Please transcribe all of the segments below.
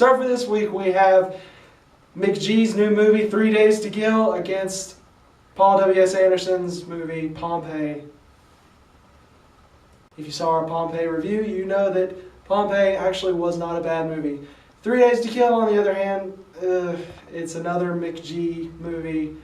So for this week we have McGee's new movie 3 Days to Kill against Paul W.S. Anderson's movie Pompeii. If you saw our Pompeii review, you know that Pompeii actually was not a bad movie. 3 Days to Kill, on the other hand, it's another McGee movie,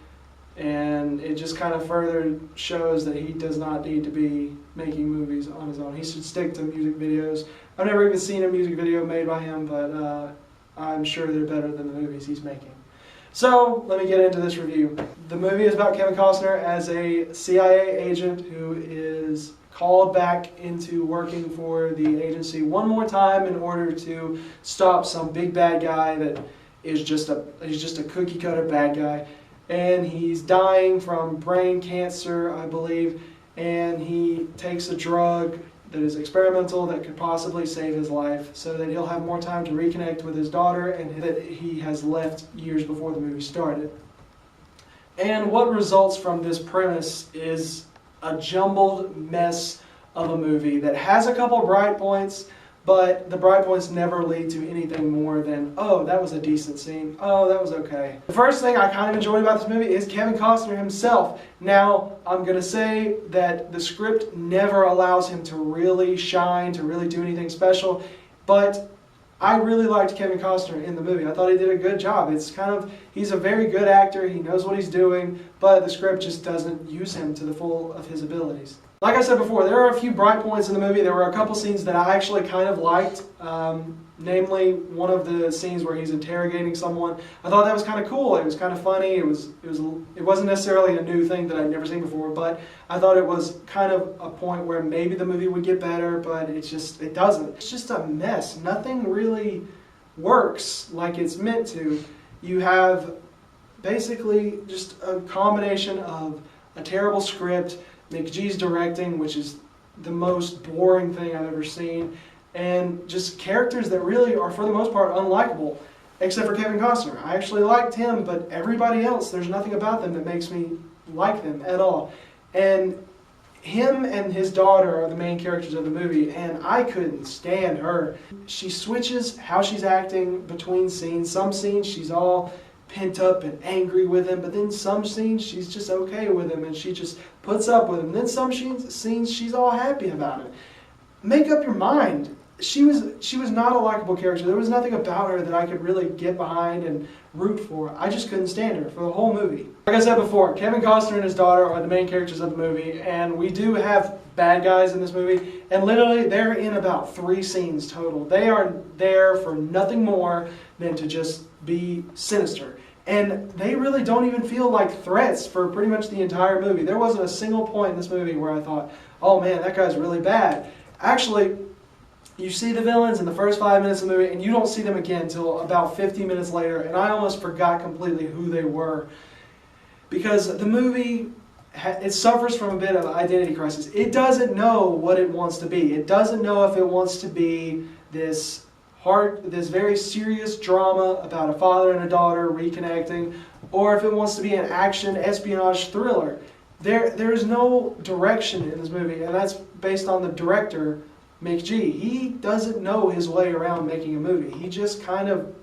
and it just kind of further shows that he does not need to be making movies on his own. He should stick to music videos. I've never even seen a music video made by him, but I'm sure they're better than the movies he's making. So, let me get into this review. The movie is about Kevin Costner as a CIA agent who is called back into working for the agency one more time in order to stop some big bad guy that is just a cookie cutter bad guy. And he's dying from brain cancer, I believe, and he takes a drug that is experimental that could possibly save his life so that he'll have more time to reconnect with his daughter and that he has left years before the movie started. And what results from this premise is a jumbled mess of a movie that has a couple bright points, but the bright points never lead to anything more than, oh, that was a decent scene, oh, that was okay. The first thing I kind of enjoyed about this movie is Kevin Costner himself. Now, I'm going to say that the script never allows him to really shine, to really do anything special, but I really liked Kevin Costner in the movie. I thought he did a good job. He's a very good actor, he knows what he's doing, but the script just doesn't use him to the full of his abilities. Like I said before, there are a few bright points in the movie. There were a couple scenes that I actually kind of liked, namely one of the scenes where he's interrogating someone. I thought that was kind of cool. It was kind of funny. It wasn't necessarily a new thing that I'd never seen before, but I thought it was kind of a point where maybe the movie would get better, but it doesn't. It's just a mess. Nothing really works like it's meant to. You have basically just a combination of a terrible script, McGee's directing, which is the most boring thing I've ever seen, and just characters that really are, for the most part, unlikable, except for Kevin Costner. I actually liked him, but everybody else, there's nothing about them that makes me like them at all. And him and his daughter are the main characters of the movie, and I couldn't stand her. She switches how she's acting between scenes. Some scenes she's all pent up and angry with him, but then some scenes she's just okay with him and she just puts up with him. Then some scenes she's all happy about him. Make up your mind. She was not a likable character. There was nothing about her that I could really get behind and root for. I just couldn't stand her for the whole movie. Like I said before, Kevin Costner and his daughter are the main characters of the movie, and we do have bad guys in this movie, and literally they're in about 3 scenes total. They are there for nothing more than to just be sinister. And they really don't even feel like threats for pretty much the entire movie. There wasn't a single point in this movie where I thought, oh man, that guy's really bad. Actually, you see the villains in the first 5 minutes of the movie, and you don't see them again until about 50 minutes later, and I almost forgot completely who they were. Because the movie, it suffers from a bit of identity crisis. It doesn't know what it wants to be. It doesn't know if it wants to be this very serious drama about a father and a daughter reconnecting, or if it wants to be an action espionage thriller. There is no direction in this movie, and that's based on the director, McGee. He doesn't know his way around making a movie. He just kind of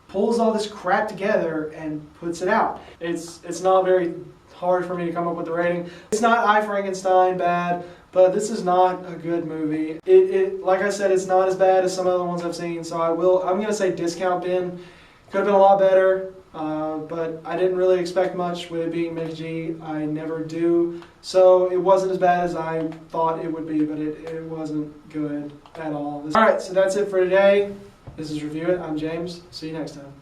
pulls all this crap together and puts it out. It's not very hard for me to come up with the rating. It's not I, Frankenstein bad, but this is not a good movie. Like I said, it's not as bad as some other ones I've seen, so I'm going to say discount bin. Could have been a lot better, but I didn't really expect much with it being McGee. I never do. So it wasn't as bad as I thought it would be, but it wasn't good at all. Alright, so that's it for today. This is Review It. I'm James. See you next time.